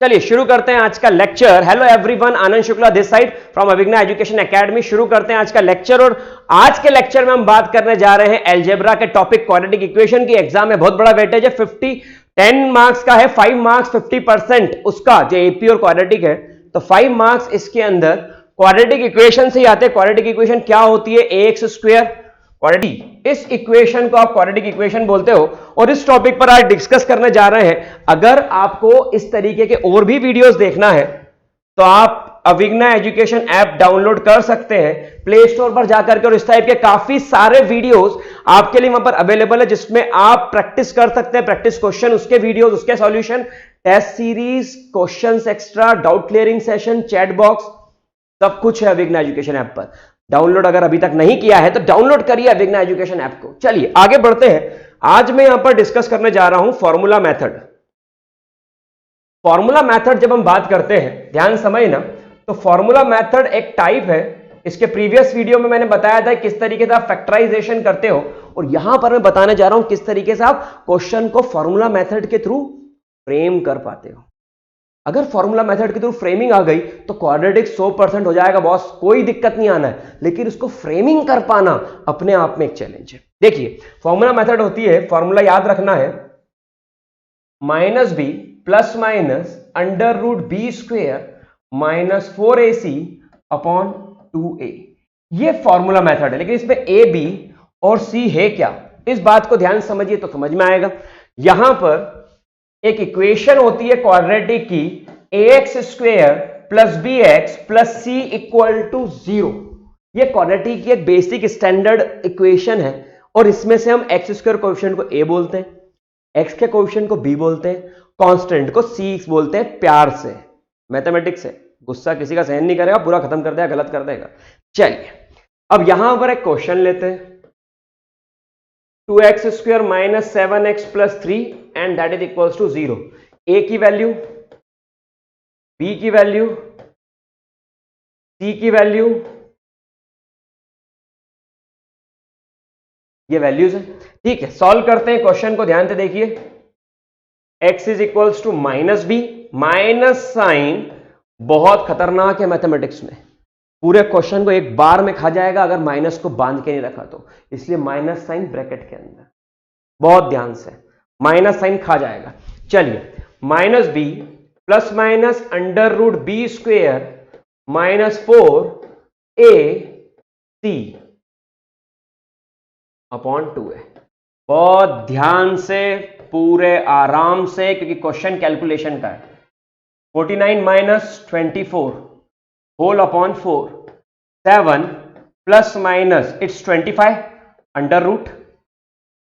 चलिए शुरू करते हैं आज का lecture. Hello everyone, Anand Shukla this side from Abhigya education academy. शुरू करते हैं आज का लेक्चर और आज के लेक्चर में हम बात करने जा रहे हैं अलजेब्रा के टॉपिक क्वाड्रेटिक इक्वेशन की। एग्जाम में बहुत बड़ा वेटेज है, 10 मार्क्स का है, 5 मार्क्स 50% उसका जो एपी और क्वाड्रेटिक है, तो 5 मार्क्स इसके अंदर क्वाड्रेटिक इक्वेशन से ही आते हैं। क्वाड्रेटिक इक्वेशन क्या होती है? ax स्क्वायर क्वाड्रेटिक, इस इक्वेशन को आप क्वाड्रेटिक इक्वेशन बोलते हो और इस टॉपिक पर आज डिस्कस करने जा रहे हैं। अगर आपको इस तरीके के और भी वीडियोस देखना है तो आप अभिज्ञा एजुकेशन ऐप डाउनलोड कर सकते हैं प्ले स्टोर पर जाकर के, और इस टाइप के काफी सारे वीडियोस आपके लिए वहां पर अवेलेबल है जिसमें आप प्रैक्टिस कर सकते हैं। प्रैक्टिस क्वेश्चन, उसके वीडियोस, उसके solution, test series, questions extra, doubt clearing session, chat box, सब कुछ है अभिज्ञा एजुकेशन ऐप पर। डाउनलोड अगर अभी तक नहीं किया है तो डाउनलोड करिए अभिज्ञा एजुकेशन ऐप को। चलिए आगे बढ़ते हैं। आज मैं यहां पर डिस्कस करने जा रहा हूं फॉर्मूला मेथड। फॉर्मूला मेथड जब हम बात करते हैं, ध्यान समझना, तो फॉर्मूला मेथड एक टाइप है। इसके प्रीवियस वीडियो में मैंने बताया था किस तरीके से आप फैक्टराइजेशन करते हो, और यहां पर मैं बताने जा रहा हूं किस तरीके से आप क्वेश्चन को फॉर्मूला मेथड के थ्रू फ्रेम कर पाते हो। अगर फॉर्मूला मेथड के थ्रू फ्रेमिंग आ गई तो क्वाड्रेटिक 100% हो जाएगा बॉस, कोई दिक्कत नहीं आना है, लेकिन उसको फ्रेमिंग कर पाना अपने आप में एक चैलेंज है। देखिए फॉर्मूला मेथड होती है, फॉर्मूला याद रखना है, -b plus minus under root b square minus 4ac upon 2a। ये फॉर्मूला मेथड है, लेकिन इसमें a, b और c है क्या, इस बात को ध्यान समझिए तो समझ में आएगा। यहां पर एक इक्वेशन होती है क्वाड्रेटिक की, ax square plus b x plus c equal to 0। ये क्वाड्रेटिक की एक बेसिक स्टैंडर्ड इक्वेशन है, और इसमें से हम एक्स स्क्वायर कोएफिशिएंट को a बोलते हैं, एक्स के कोएफिशिएंट को b बोलते हैं, कांस्टेंट को c बोलते हैं, प्यार से, मैथमेटिक्स से। गुस्सा किसी का सहन नहीं करेगा, पूरा खत्म कर देगा, गलत कर देगा। चलिए अब यहां पर एक क्वेश्चन लेते हैं, 2x square minus 7x plus 3 and that is equals to 0। a की वैल्यू, b की वैल्यू, c की वैल्यू, ये वैल्यूज है। ठीक है, सॉल्व करते हैं क्वेश्चन को, ध्यान से देखिए। x is equals to minus b, minus sign बहुत खतरनाक है मैथमेटिक्स में, पूरे क्वेश्चन को एक बार में खा जाएगा अगर माइनस को बांध के नहीं रखा तो, इसलिए माइनस साइन ब्रैकेट के अंदर, बहुत ध्यान से, माइनस साइन खा जाएगा। चलिए minus b plus minus under root b square minus 4ac upon 2a। बहुत ध्यान से, पूरे आराम से, क्योंकि क्वेश्चन कैलकुलेशन का है। 49 minus 24 whole upon 4, 7 plus minus it's 25 under root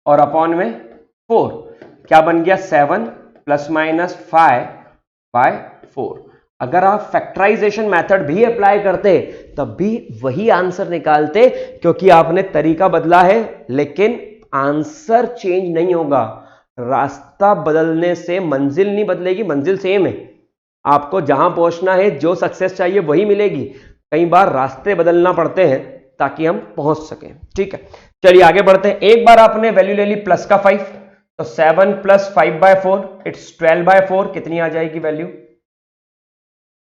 और अपॉन में 4, क्या बन गया 7 प्लस माइनस 5 बाय 4। अगर आप फैक्टराइजेशन मेथड भी अप्लाई करते तब भी वही आंसर निकालते, क्योंकि आपने तरीका बदला है, लेकिन आंसर चेंज नहीं होगा। रास्ता बदलने से मंजिल नहीं बदलेगी, मंजिल सेम है। आपको जहां पहुंचना है, जो सक्सेस चाहिए वही मिलेगी। कई बार रास्ते बदलना पड़ते हैं ताकि हम पहुंच सकें। ठीक है, चलिए आगे बढ़ते हैं। एक बार आपने वैल्यू ले ली प्लस का 5, तो 7 प्लस 5 बाय 4 इट्स 12 बाय 4, कितनी आ जाएगी वैल्यू,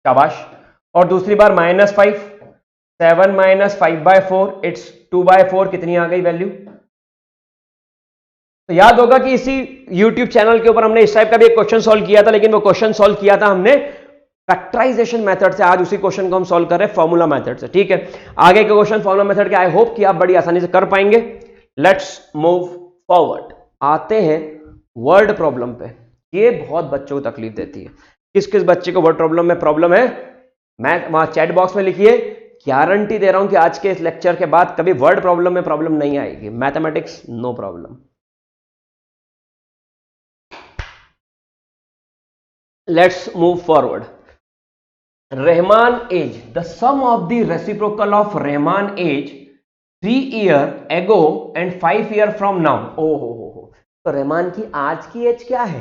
शाबाश। और दूसरी बार minus 5, 7 minus 5 by 4 it's 2 by 4, कितनी आ गई वैल्यू। तो याद होगा कि इसी YouTube चैनल के ऊपर हमने इस टाइप का भी एक क्वेश्चन सॉल्व किया था, लेकिन वो क्वेश्चन सॉल्व किया था हमने फैक्टराइजेशन मेथड से। आज उसी क्वेश्चन को हम सॉल्व कर रहे हैं फॉर्मूला मेथड से। ठीक है, आगे के क्वेश्चन फॉर्मूला मेथड के, आई होप कि आप बड़ी आसानी से कर पाएंगे। Let's move forward. आते हैं वर्ड प्रॉब्लम पे। ये बहुत बच्चों को तकलीफ देती है। किस किस बच्चे को वर्ड प्रॉब्लम में प्रॉब्लम है, मैं वहां चैट बॉक्स में लिखिए। गारंटी दे रहा हूं कि आज के इस लेक्चर के बाद कभी वर्ड प्रॉब्लम में प्रॉब्लम नहीं आएगी। Mathematics no problem. Let's move forward. Rahman age. The sum of the reciprocal of Rahman age 3 year ago and 5 year from now. ओ हो। तो रहमान की आज की एज क्या है?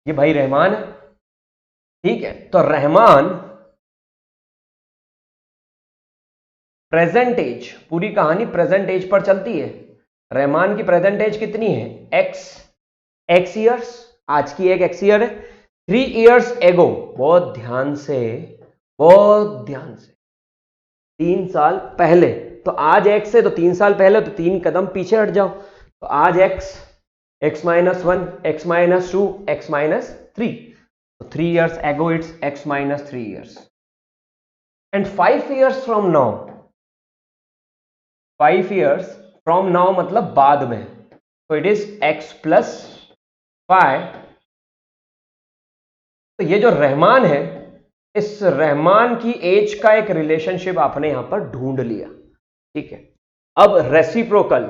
ये भाई रहमान है, ठीक है। तो रहमान प्रेजेंट एज, पूरी कहानी प्रेजेंट एज पर चलती है। रहमान की प्रेजेंट एज कितनी है? x ईयर्स, आज की एक x ईयर है। 3 years ago, बहुत ध्यान से, बहुत ध्यान से, 3 साल पहले। तो आज x है तो 3 साल पहले, तो 3 कदम पीछे हट जाओ। तो आज x, x minus 1, x minus 2, x minus 3. So 3 years ago it's x minus 3 years. And 5 years from now, 5 years from now मतलब बाद में, तो it is x plus 5. तो ये जो रहमान है, इस रहमान की एज का एक रिलेशनशिप आपने यहां पर ढूंढ लिया, ठीक है। अब reciprocal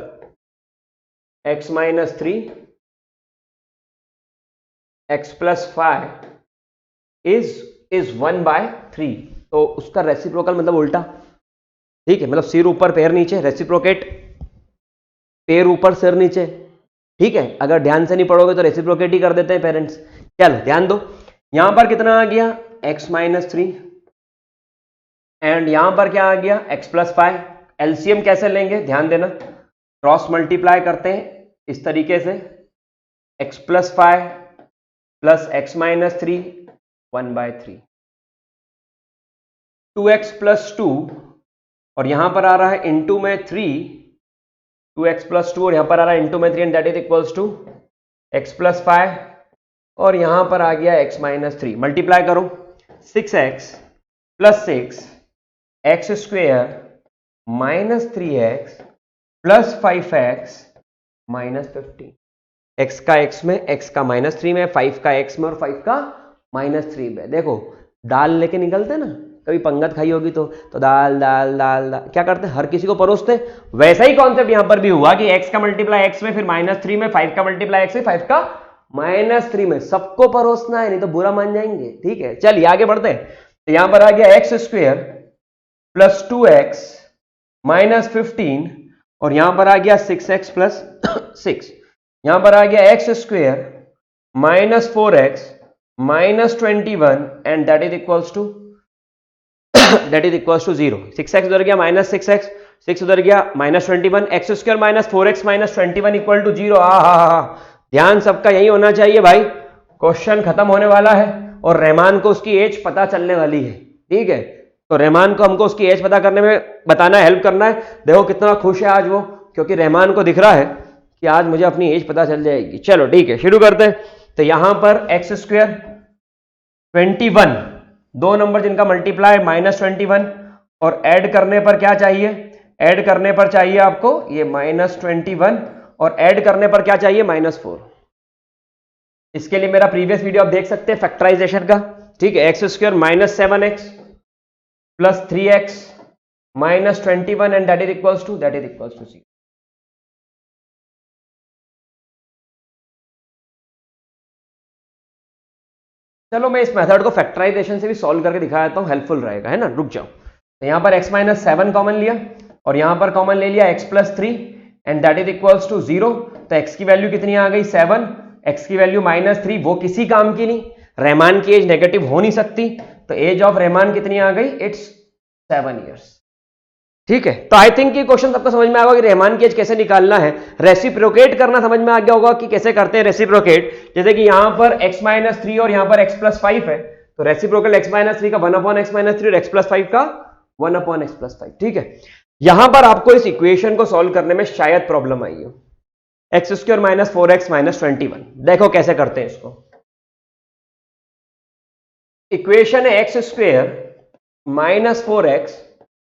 x minus 3, x plus 5 is 1/3. तो उसका रेसिप्रोकल मतलब उल्टा, ठीक है, मतलब सिर ऊपर पैर नीचे, रेसिप्रोकेट पैर ऊपर सिर नीचे, ठीक है। अगर ध्यान से नहीं पढ़ोगे तो रेसिप्रोकेट ही कर देते हैं पेरेंट्स। चलो ध्यान दो, यहां पर कितना आ गया x minus 3, एंड यहां पर क्या आ गया x plus 5. एलसीएम कैसे लेंगे ध्यान देना, क्रॉस मल्टीप्लाई करते हैं इस तरीके से, x plus 5 plus x minus 3, 1/3. 2x plus 2 और यहां पर आ रहा है इंटू में 3, 2x plus 2 और यहां पर आ रहा है इंटू में 3, and that is equals to x plus 5 और यहां पर आ गया x minus 3. मल्टीप्लाई करो, 6x plus 6 x square minus 3x plus 5x minus 15. x का x में, x का -3 में, 5 का x में और 5 का -3 में. देखो दाल लेके निकलते ना, कभी पंगत खाई होगी तो दाल दाल दाल दाल क्या करते, हर किसी को परोसते. वैसा ही कॉन्सेप्ट यहां पर भी हुआ कि x का मल्टीप्लाई x में, फिर -3 में, 5 का मल्टीप्लाई x में, 5 का -3 में, सबको परोसना है, नहीं तो बुरा मान जाएंगे, ठीक है। चलिए आगे बढ़ते हैं। तो यहां पर आ गया x square plus 2x minus 15 और यहां पर आ गया 6x प्लस 6. यहां पर आ गया x square minus 4x minus 21 and that is equals to 0. 6x उधर गया माइनस 6x, 6 उधर गया minus 21, x square minus 4x minus 21 equal to 0. ध्यान सबका यही होना चाहिए भाई, क्वेश्चन खत्म होने वाला है और रहमान को उसकी एज पता चलने वाली है, ठीक है। तो रहमान को हमको उसकी एज पता करने में बताना है, हेल्प करना है. देखो कितना खुश है आज वो, क्योंकि रहमान को दिख रहा है कि आज मुझे अपनी एज पता चल जाएगी. चलो ठीक है, शुरू करते हैं. तो यहां पर एक्स स्क्वायर 21, दो नंबर जिनका मल्टीप्लाई -21 और ऐड करने पर क्या चाहिए, ऐड करने पर चाहिए आपको ये -21 और ऐड करने पर क्या चाहिए -4. इसके लिए मेरा प्रीवियस वीडियो आप देख सकते हैं फैक्टराइजेशन का, ठीक है. X square -7x plus 3x -21 and that is equals to 0. चलो मैं इस मेथड को फैक्टराइजेशन से भी सॉल्व करके दिखा देता हूं, हेल्पफुल रहेगा, है ना. रुक जाओ. तो यहां पर x माइनस 7 कॉमन लिया और यहां पर कॉमन ले लिया x plus 3 and that is equals to 0. तो x की वैल्यू कितनी आ गई 7, x की वैल्यू -3, वो किसी काम की नहीं. रहमान की एज नेगेटिव हो नहीं सकती, तो एज ऑफ रहमान कितनी आ गई, इट्स 7 years. ठीक है. तो आई थिंक ये क्वेश्चन आपको समझ में आएगा कि रहमान की एज कैसे निकालना है. रेसिप्रोकेट करना समझ में आ गया होगा कि कैसे करते हैं रेसिप्रोकेट. जैसे कि यहां पर x माइनस 3 और यहां पर x प्लस 5 है, तो रेसिप्रोकल x माइनस 3 का 1/x माइनस 3 और x प्लस 5 का 1/x प्लस 5. ठीक है. यहां पर आपको इस इक्वेशन को सॉल्व करने में शायद प्रॉब्लम आई हो. X square minus 4x minus 21, देखो कैसे करते हैं इसको. इक्वेशन है x square minus 4x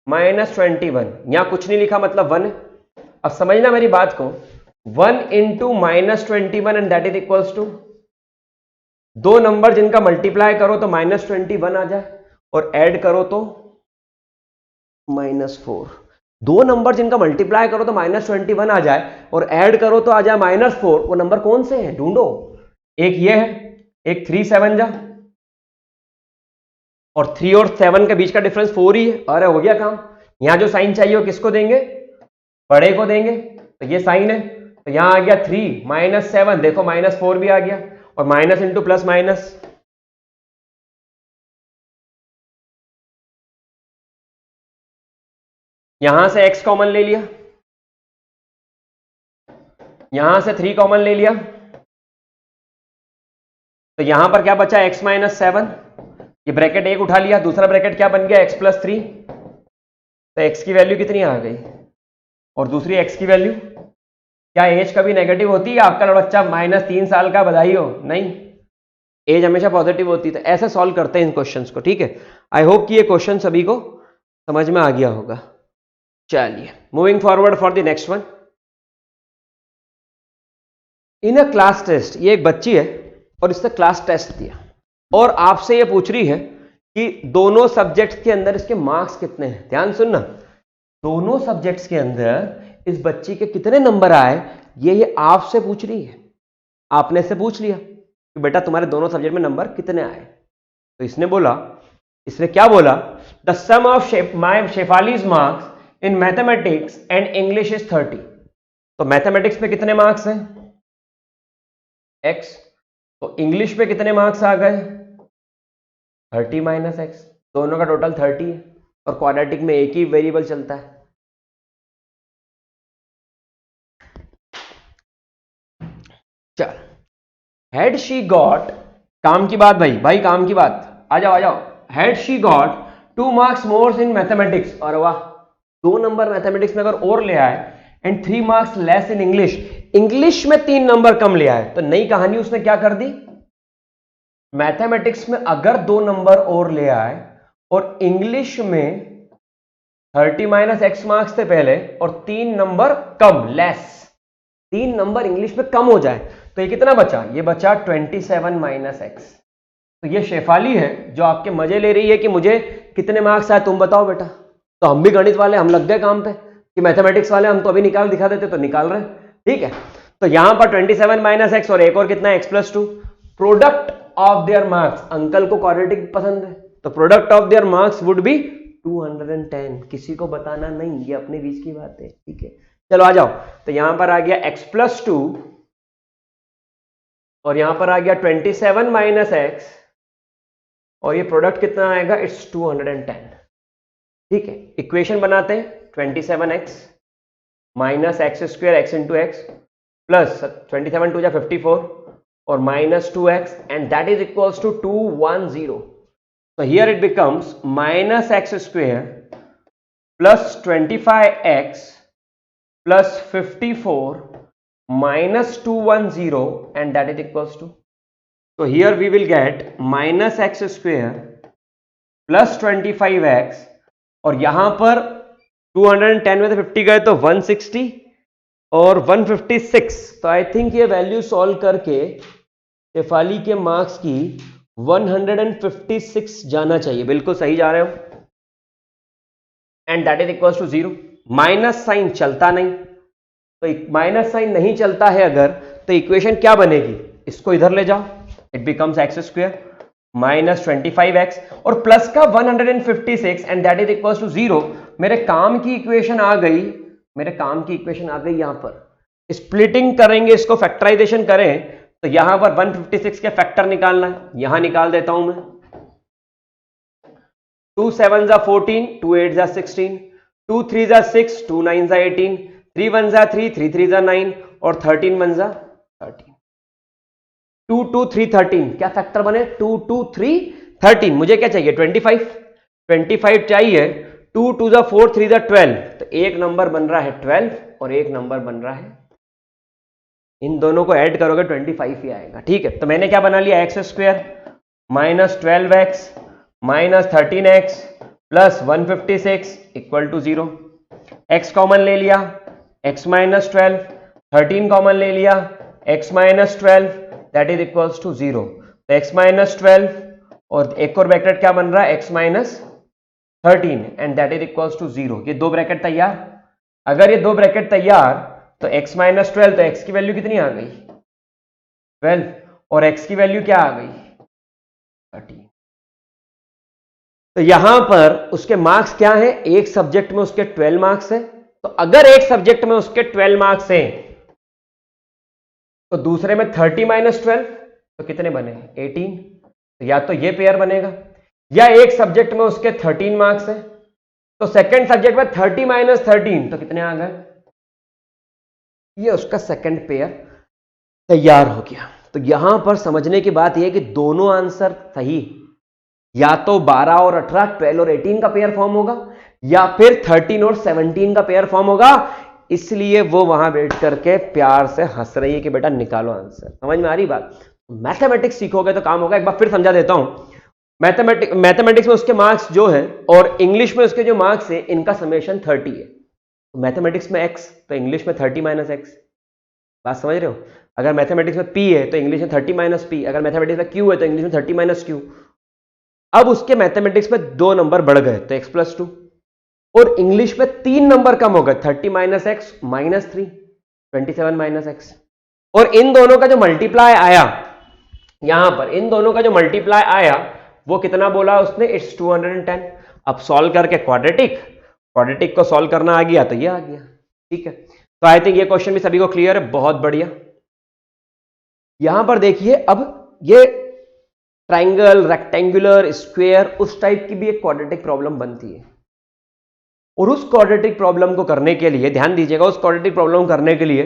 minus 21, यहां कुछ नहीं लिखा मतलब 1. अब समझना मेरी बात को, 1 into -21 and that is equals to, दो नंबर जिनका मल्टीप्लाई करो तो -21 आ जाए और ऐड करो तो -4. दो नंबर जिनका मल्टीप्लाई करो तो -21 आ जाए और ऐड करो तो आ जाए -4. वो नंबर कौन से हैं ढूंढो. एक ये है, एक 3 7 जा, और 3 और 7 के बीच का डिफरेंस 4 ही है. अरे हो गया काम. यहां जो साइन चाहिए वो किसको देंगे, बड़े को देंगे. तो ये साइन है, तो यहां आ गया 3 -7, देखो -4 भी आ गया, और माइनस इंटू प्लस माइनस. यहां से x कॉमन ले लिया, यहां से 3 कॉमन ले लिया, तो यहां पर क्या बचा, x माइनस 7, ये ब्रैकेट एक उठा लिया, दूसरा ब्रैकेट क्या बन गया, x प्लस 3। तो x की वैल्यू कितनी आ गई, और दूसरी x की वैल्यू, क्या एज कभी नेगेटिव होती है आपका बच्चा -3 साल का, बधाई हो, नहीं, एज हमेशा पॉजिटिव होती है। तो ऐसे सॉल्व करते हैं इन क्वेश्चंस को, ठीक है। आई होप कि ये क्वेश्चन सभी को समझ में आ गया होगा। चलिए moving forward for the next one. In a class test, ये एक बच्ची है और इसने क्लास टेस्ट दिया और आपसे ये पूछ रही है कि दोनों सब्जेक्ट्स के अंदर इसके मार्क्स कितने हैं। ध्यान सुनना, दोनों सब्जेक्ट्स के अंदर इस बच्ची के कितने नंबर आए, ये आपसे पूछ रही है। आपने से पूछ लिया कि बेटा तुम्हारे दोनों सब्जेक्ट में नंबर कितने आए। तो इसने क्या बोला, the sum of my Shefali's marks in mathematics and English is 30। तो मैथमेटिक्स में कितने मार्क्स हैं, x, तो इंग्लिश में कितने मार्क्स आ गए, 30 माइनस x, दोनों का टोटल 30 है। और क्वाड्रेटिक में एक ही वेरिएबल चलता है। चल, हैड शी गॉट, काम की बात भाई काम की बात, आ जाओ, had she got 2 marks more in mathematics, और वाह 2 नंबर मैथमेटिक्स में अगर और ले आए, and 3 marks less in English, English में 3 नंबर कम ले आए, तो नई कहानी उसने क्या कर दी, मैथमेटिक्स में अगर 2 नंबर और ले आए और इंग्लिश में 30 माइनस एक्स मार्क्स थे पहले और 3 नंबर कम, लेस, 3 नंबर इंग्लिश में कम हो जाए, तो ये कितना बचा, ये बचा 27 माइनस एक्स। तो ये शेफाली है जो आपके मजे ले रही है कि मुझे कितने मार्क्स आए तुम बताओ बेटा। तो हम भी गणित वाले, हम लग गए काम पे कि मैथमेटिक्स वाले हम तो अभी निकाल दिखा देते, तो निकाल रहे हैं, ठीक है। तो यहां पर 27 माइनस एक्स और एक और कितना है, x plus 2, product of their marks, uncle को क्वाड्रेटिक पसंद है, तो product of their marks would be 210। किसी को बताना नहीं, ये अपने बीच की बात है, ठीक है। चलो आ जाओ, तो यहां पर आ गया x प्लस 2 और यहां पर आ गया 27 माइनस एक्स, और ये प्रोडक्ट कितना आएगा, इट्स 210, ठीक है। इक्वेशन बनाते हैं, 27x minus x square x into x plus 27 टू जा 54 और minus 2x, and that is equals to 210। So here it becomes minus x square plus 25x plus 54 minus 210, and that is equals to, so here we will get minus x square plus 25x, और यहां पर 210 में से 50 गए तो 160 और 156। तो I think ये वैल्यू सॉल्व करके शेफाली के मार्क्स की 156 जाना चाहिए, बिल्कुल सही जा रहे हो, and that is equals to 0। Minus sign चलता नहीं, तो माइनस साइन नहीं चलता है अगर, तो इक्वेशन क्या बनेगी, इसको इधर ले जाओ, it becomes x square minus 25x और प्लस का 156, and that is equals to 0। मेरे काम की इक्वेशन आ गई, यहां पर स्प्लिटिंग करेंगे, इसको फैक्टराइजेशन करें, तो यहां पर 156 के फैक्टर निकालना है, यहां निकाल देता हूं मैं, 2 7 जा 14, 2 8 जा 16, 2 3 जा 6, 2 9 जा 18, 3 1 जा 3, 3 3 जा 9 और 13 1 जा 13, 2 2 3 13, क्या फैक्टर बने, 2 2 3 13। मुझे क्या चाहिए, 25 चाहिए, 2 2 जा 4, 3 जा 12, तो एक नंबर बन रहा है 12 और एक नंबर बन रहा है, इन दोनों को ऐड करोगे 25 ही आएगा, ठीक है। तो मैंने क्या बना लिया, x square minus 12x minus 13x plus 156 equal to 0। x common ले लिया, x माइनस 12, 13 कॉमन ले लिया, x minus 12, that is equals to 0। तो x माइनस 12 और एक और ब्रैकेट क्या बन रहा है, x minus 13, and that is equals to 0। ये दो ब्रैकेट तैयार, अगर ये दो ब्रैकेट तैयार तो x माइनस 12, तो x की वैल्यू कितनी आ गई, 12, और x की वैल्यू क्या आ गई, 13। तो यहां पर उसके मार्क्स क्या है, एक सब्जेक्ट में उसके 12 मार्क्स है, तो अगर एक सब्जेक्ट में उसके 12 मार्क्स हैं तो दूसरे में 30 माइनस 12, तो कितने बने, 18। तो या तो ये पेयर बनेगा, या एक सब्जेक्ट में उसके 13 मार्क्स है, तो सेकंड सब्जेक्ट में 30 माइनस 13, तो कितने आ गए, ये उसका सेकंड पेयर तैयार हो गया। तो यहां पर समझने की बात यह है कि दोनों आंसर सही, या तो 12 और 18, 12 और 18 का पेयर फॉर्म होगा, या फिर 13 और 17 का पेयर फॉर्म होगा। इसलिए वो वहां बैठ करके प्यार से हंस रही है कि बेटा निकालो आंसर। समझ में आ रही बात? मैथमेटिक्स सीखोगे तो काम होगा। एक बार फिर समझा देता हूं। मैथमेटिक्स में उसके मार्क्स जो है और इंग्लिश में उसके जो मार्क्स है, इनका समेशन 30 है। तो मैथमेटिक्स में x तो इंग्लिश में 30 माइनस एक्स। बात समझ रहे हो? अगर मैथमेटिक्स में p है तो इंग्लिश में 30 माइनस p, अगर मैथमेटिक्स में q है तो इंग्लिश में 30 माइनस q। अब उसके मैथमेटिक्स में 2 नंबर बढ़ गए तो x प्लस 2, और इंग्लिश में 3 नंबर कम हो गए, 30 minus x minus 3, 27 minus x. और इन दोनों का जो मल्टीप्लाई आया, यहां पर इन दोनों का जो मल्टीप्लाई आया वो कितना बोला उसने? इट्स 210। अब सॉल्व करके क्वाड्रेटिक को सॉल्व करना आ गया तो ये आ गया। ठीक है, तो आई थिंक ये क्वेश्चन भी सभी को क्लियर है। बहुत बढ़िया। यहां पर देखिए, अब ये ट्राइंगल, रेक्टेंगुलर, स्क्वायर, उस टाइप की भी एक क्वाड्रेटिक प्रॉब्लम बनती है। और उस क्वाड्रेटिक प्रॉब्लम को करने के लिए ध्यान दीजिएगा, उस क्वाड्रेटिक प्रॉब्लम करने के लिए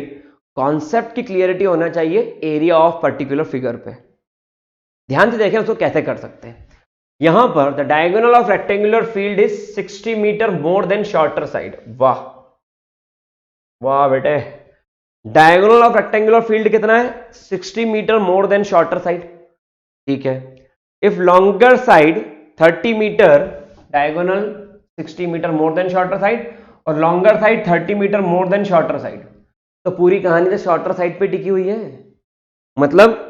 कॉन्सेप्ट की क्लियरिटी होना चाहिए एरिया ऑफ पर्टिकुलर फिगर पे। ध्यान से देखें उसको कैसे कर सकते हैं। यहां पर the diagonal of rectangular field is 60 metre more than shorter side. वाह वाह बेटे, डायगोनल ऑफ रेक्टेंगुलर फील्ड कितना है? 60 metre more than shorter side. ठीक है, if longer side 30 metre, diagonal 60 metre more than shorter side, और longer side 30 metre more than shorter side, तो पूरी कहानी तो शॉर्टर साइड पे टिकी हुई है। मतलब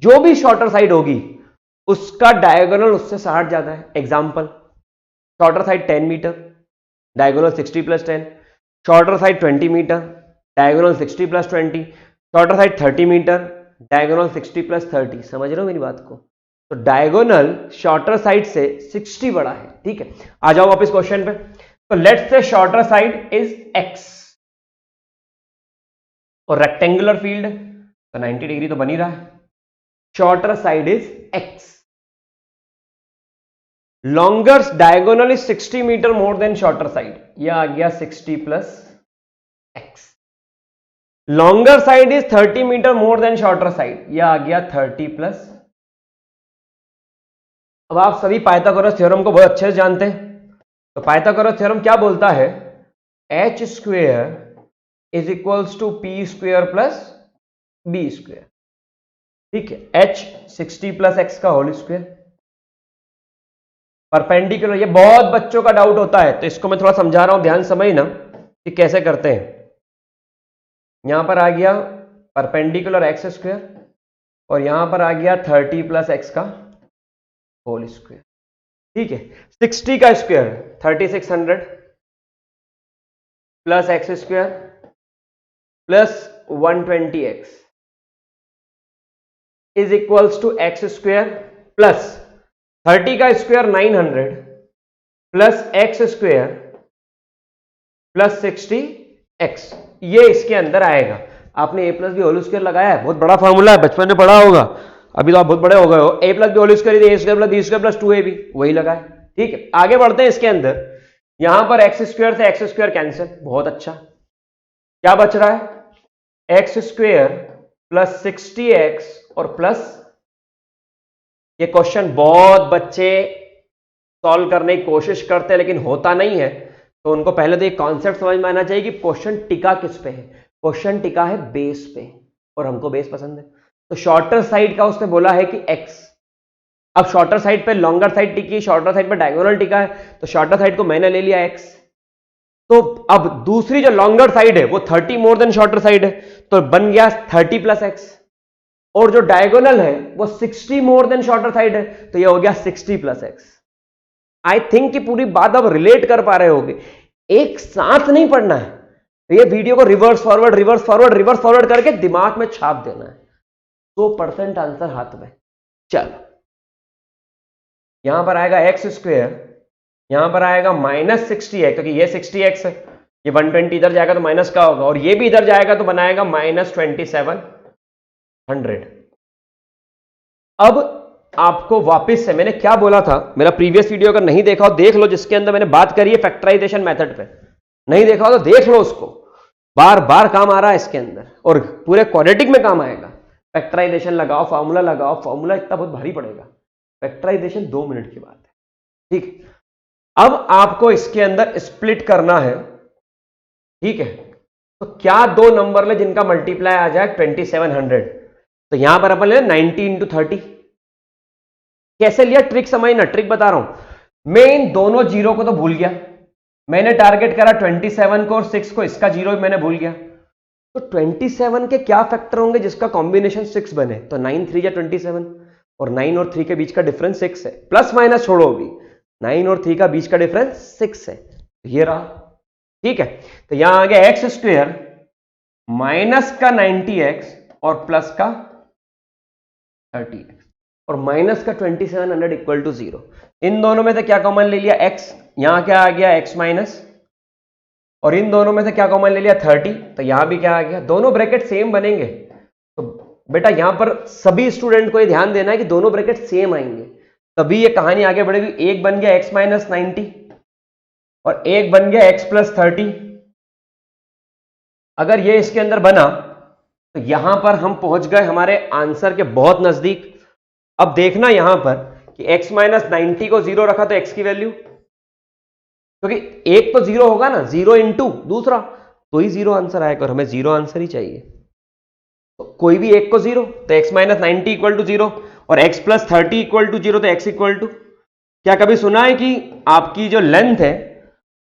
जो भी शॉर्टर साइड होगी उसका डायगोनल उससे 60 ज्यादा है। Example, shorter side 10 metre, diagonal 60 plus 10, shorter side 20 metre, diagonal 60 plus 20, shorter side 30 metre, diagonal 60 plus 30। समझ रहे हो मेरी बात को? तो डायगोनल शॉर्टर साइड से 60 बड़ा है। ठीक है, आ जाओ वापस क्वेश्चन पे। तो let's say shorter side is x और रेक्टेंगुलर फील्ड तो 90 डिग्री तो बन ही रहा है। Shorter side is x, longer diagonal is 60 metre more than shorter side, यह आ गया 60 plus x। Longer side is 30 metre more than shorter side, यह आ गया 30 प्लस। अब आप सभी पाइथागोरस थ्योरम को बहुत अच्छे से जानते हैं। तो पाइथागोरस थ्योरम क्या बोलता है? h square is equals to p square plus b square. ठीक है, h 60 प्लस x का होल स्क्वेयर, परपेंडिकुलर। ये बहुत बच्चों का डाउट होता है, तो इसको मैं थोड़ा समझा रहा हूं, ध्यान समझना कि कैसे करते हैं। यहां पर आ गया परपेंडिकुलर एक्स स्क्वेयर, और यहां पर आ गया 30 प्लस एक्स का होल स्क्वेयर। ठीक है, 60 का square 3600 plus x square plus 120x is equals to x square plus 30 का square 900 plus x square plus 60x। ये इसके अंदर आएगा। आपने a plus b whole square लगाया है, बहुत बड़ा फॉर्मूला है, बचपन में पढ़ा होगा। अभी तो आप बहुत बड़े हो गए हो। A plus b whole square a square plus b square plus 2ab, वही लगाए। ठीक है, आगे बढ़ते हैं। इसके अंदर यहां पर एक्स स्क्वायर से एक्स स्क्वायर कैंसिल, बहुत अच्छा। क्या बच रहा है? एक्स स्क्वायर प्लस 60x और प्लस, ये क्वेश्चन बहुत बच्चे सॉल्व करने की कोशिश करते हैं लेकिन होता नहीं है, तो उनको पहले तो ये कॉन्सेप्ट समझ में आना चाहिए कि क्वेश्चन टिका किस पे है। क्वेश्चन टिका है बेस पे, और हमको बेस पसंद है। तो शॉर्टर साइड का उसने बोला है कि x। अब शॉर्टर साइड पे लॉन्गर साइड टिकी, शॉर्टर साइड पे डायगोनल टिका है, तो शॉर्टर साइड को मैंने ले लिया x। तो अब दूसरी जो लॉन्गर साइड है वो 30 मोर देन शॉर्टर साइड है, तो बन गया 30 प्लस x। और जो डायगोनल है वो 60 मोर देन शॉर्टर साइड है, तो ये हो गया 60 प्लस x। आई थिंक कि पूरी बात आप रिलेट कर पा रहे होगे। एक साथ नहीं पढ़ना है, तो ये वीडियो को reverse forward reverse forward reverse forward करके दिमाग में छाप देना है। 100% आंसर हाथ में। चलो, यहां पर आएगा एक्स स्क्वेयर, यहां पर आएगा माइनस 60x, क्योंकि ये 60x है, ये 120 इधर जाएगा तो माइनस का होगा, और ये भी इधर जाएगा तो बनाएगा माइनस 2700। अब आपको वापस से, मैंने क्या बोला था, मेरा प्रीवियस वीडियो अगर नहीं देखा हो देख लो, जिसके अंदर मैंने बात करी है फैक्टराइजेशन मेथड पे। नहीं देखा हो तो देख लो उसको, बार बार काम आ रहा है इसके अंदर, और पूरे क्वाड्रेटिक में काम आएगा। फैक्टराइजेशन लगाओ, फॉर्मूला लगाओ, फॉर्मूला इतना बहुत भारी पड़ेगा, फैक्टराइजेशन 2 मिनट की बात है। ठीक, अब आपको इसके अंदर स्प्लिट करना है। ठीक है, तो क्या दो नंबर ले जिनका मल्टीप्लाई आ जाए 2700, तो यहां पर अपन ले 90 इंटू 30। कैसे लिया, ट्रिक समझना, ट्रिक बता रहा हूं। मैं इन दोनों जीरो को तो भूल गया, मैंने टारगेट करा 27 को और 6 को, इसका जीरो भी मैंने भूल गया। तो 27 के क्या फैक्टर होंगे जिसका कॉम्बिनेशन 6 बने, तो 9 3 या 27, और 9 और 3 के बीच का डिफरेंस 6 है, प्लस माइनस छोड़ो, अभी 9 और 3 का बीच का डिफरेंस 6 है, तो ये रहा। ठीक है, तो यहां आ गया एक्स स्क्वेयर माइनस का 90x और प्लस का 30x और माइनस का 2700 इक्वल टू 0। इन दोनों में से क्या कॉमन ले लिया, x, यहां क्या आ गया x माइनस, और इन दोनों में से क्या कॉमन ले लिया 30, तो यहां भी क्या आ गया, दोनों ब्रैकेट सेम बनेंगे। तो बेटा यहां पर सभी स्टूडेंट को ये ध्यान देना है कि दोनों ब्रैकेट सेम आएंगे, तभी ये कहानी आगे बढ़ेगी। एक बन गया x माइनस 90 और एक बन गया x प्लस 30। अगर ये इसके अंदर बना तो यहां पर हम पहुंच गए हमारे आंसर के बहुत नजदीक। अब देखना यहां पर कि x माइनस 90 को 0 रखा तो x की वैल्यू, क्योंकि एक तो 0 होगा ना, 0 इंटू दूसरा, तो ही 0 आंसर आएगा और हमें 0 आंसर ही चाहिए। तो कोई भी एक को 0, तो x माइनस 90 इक्वल टू 0 और x प्लस 30 इक्वल टू 0, तो x इक्वल टू, क्या कभी सुना है कि आपकी जो लेंथ है,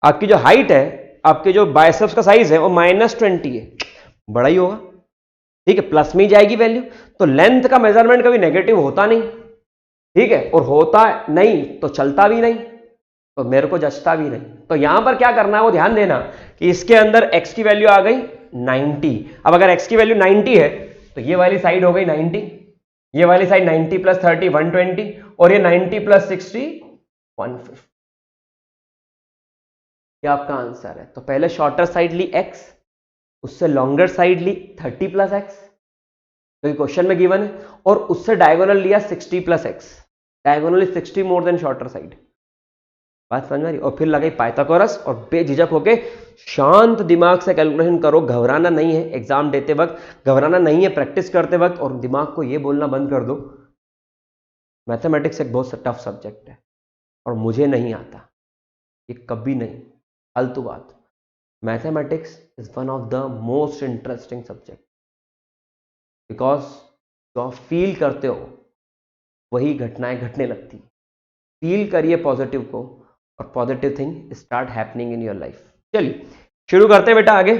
आपकी जो हाइट है, आपके जो बाइसेप्स का साइज है वो -20 है, बड़ा ही होगा। ठीक है, प्लस में ही जाएगी वैल्यू, तो लेंथ का मेजरमेंट कभी नेगेटिव होता नहीं। ठीक है, और होता नहीं तो चलता भी नहीं, तो मेरे को जचता भी नहीं। तो यहां पर क्या करना है वो ध्यान देना कि इसके अंदर x की वैल्यू आ गई 90। अब अगर x की वैल्यू 90 है तो ये वाली साइड हो गई 90, ये वाली साइड 90 प्लस 30 120, और ये 90 प्लस 60 150। ये आपका आंसर है। तो पहले शॉर्टर साइड ली x, उससे लॉन्गर साइड ली 30 प्लस एक्स, क्योंकि क्वेश्चन में गिवन है, और उससे डायगोनल लिया 60 plus x, diagonal is 60 more than shorter side. बात समझ में आ रही? और फिर लगाई पाइथागोरस और बेझिझक होके शांत दिमाग से कैलकुलेशन करो। घबराना नहीं है एग्जाम देते वक्त, घबराना नहीं है प्रैक्टिस करते वक्त, और दिमाग को ये बोलना बंद कर दो मैथमेटिक्स एक बहुत टफ सब्जेक्ट है और मुझे नहीं आता, ये कभी नहीं, फालतू बात। Mathematics is one of the most interesting subject, because जो आप फील करते हो वही घटनाएं घटने लगती। फील करिए पॉजिटिव को और positive thing start happening in your life. चलिए शुरू करते हैं बेटा आगे।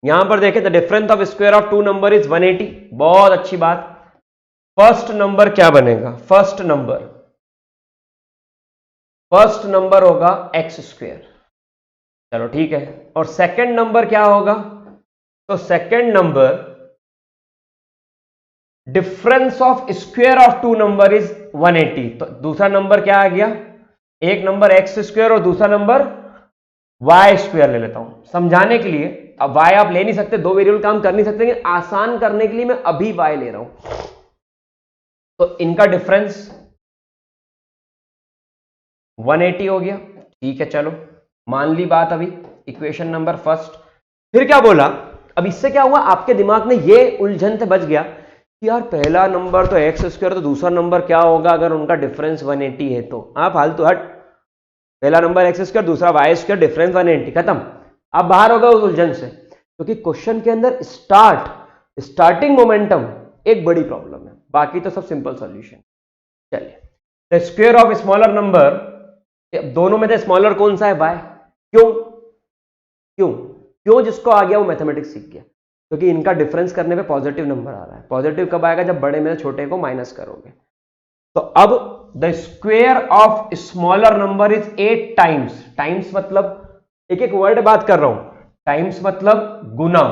यहां पर देखें, the difference of square of two number is 180। बहुत अच्छी बात। फर्स्ट नंबर क्या बनेगा, फर्स्ट नंबर होगा एक्स स्क्वायर, चलो ठीक है। और सेकंड नंबर क्या होगा, तो second number difference of square of two number is 180। तो दूसरा नंबर क्या आ गया, एक नंबर एक्स स्क्वायर और दूसरा नंबर वाई स्क्वायर ले लेता हूं समझाने के लिए। अब वाई आप ले नहीं सकते, दो वेरिएबल काम कर नहीं सकते, लेकिन आसान करने के लिए मैं अभी वाई ले रहा हूं। तो इनका डिफरेंस 180 हो गया, ठीक है। चलो मान ली बात अभी, इक्वेशन नंबर फर्स्ट। फिर क्या बोला, अब इससे क्या हुआ, आपके दिमाग में ये उलझन से बच गया कि यार पहला नंबर तो एक्स स्क्वायर, तो दूसरा नंबर क्या होगा अगर उनका डिफरेंस 180 है तो। फालतू हट, पहला नंबर एक्स स्क्वायर दूसरा वाई स्क्वायर, डिफरेंस 180, खत्म। आप बाहर हो गए उस उलझन से, क्योंकि क्वेश्चन के अंदर स्टार्टिंग मोमेंटम एक बड़ी प्रॉब्लम है, बाकी तो सब सिंपल सॉल्यूशन। चलिए, the square of smaller number, दोनों में से स्मॉलर कौन सा है, वाई। क्यों क्यों क्यों, जिसको आ गया वो मैथमेटिक्स सीख गया, क्योंकि इनका डिफरेंस करने पे पॉजिटिव नंबर आ रहा है। पॉजिटिव कब आएगा, जब बड़े में छोटे को माइनस करोगे। तो अब the square of smaller number is 8 times. Times मतलब एक एक वर्ड बात कर रहा हूं, टाइम्स मतलब गुना,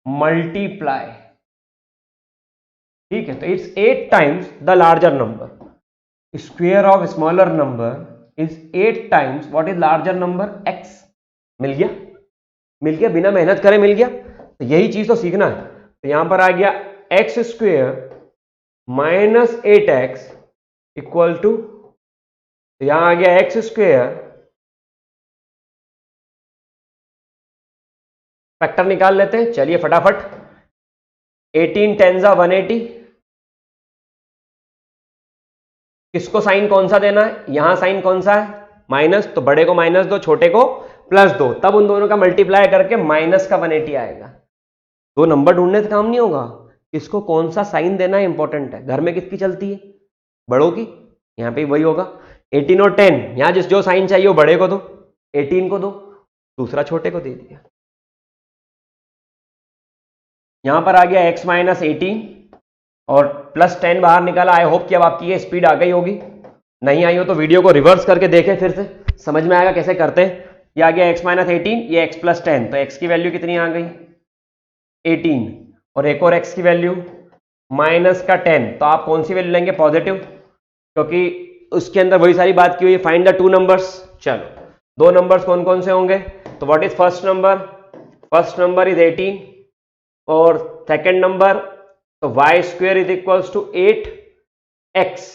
मल्टीप्लाई, ठीक है। तो it's 8 times the larger number. Square of smaller number is 8 times what is larger number, x. मिल गया, बिना मेहनत करे मिल गया। तो यही चीज तो सीखना है। तो यहां पर आ गया x square minus 8x equal to, तो यहां आ गया एक्स स्क्वायर, फैक्टर निकाल लेते हैं, चलिए फटाफट। 18 10 जा 180। किसको साइन कौन सा देना है, यहां साइन कौन सा है, माइनस, तो बड़े को माइनस दो, छोटे को प्लस दो, तब उन दोनों का मल्टीप्लाई करके माइनस का 180 आएगा। दो नंबर ढूंढने से काम नहीं होगा, किसको कौन सा साइन देना है इंपॉर्टेंट है। घर में किसकी चलती है, बड़ों की, यहां पे वही होगा। 18 और 10, यहां जिस जो साइन चाहिए वो बड़े को दो, 18 को दो, दूसरा छोटे को दे दिया। यहां पर आ गया x माइनस 18 और प्लस 10 बाहर निकाला। आई होप कि अब आपकी ये स्पीड आ गई होगी, नहीं आई हो तो वीडियो को रिवर्स करके देखें, फिर से समझ में आएगा कैसे करते हैं। ये आ गया x माइनस 18, ये x प्लस 10, तो x की वैल्यू कितनी आ गई 18, और एक और x की वैल्यू माइनस का 10, तो आप कौन सी वैल्यू लेंगे, पॉजिटिव, क्योंकि उसके अंदर वही सारी बात की हुई, फाइंड द टू नंबर्स। चलो दो नंबर्स कौन कौन से होंगे, तो what is first number, first number is 18 और सेकेंड नंबर, तो y square is equals to 8x,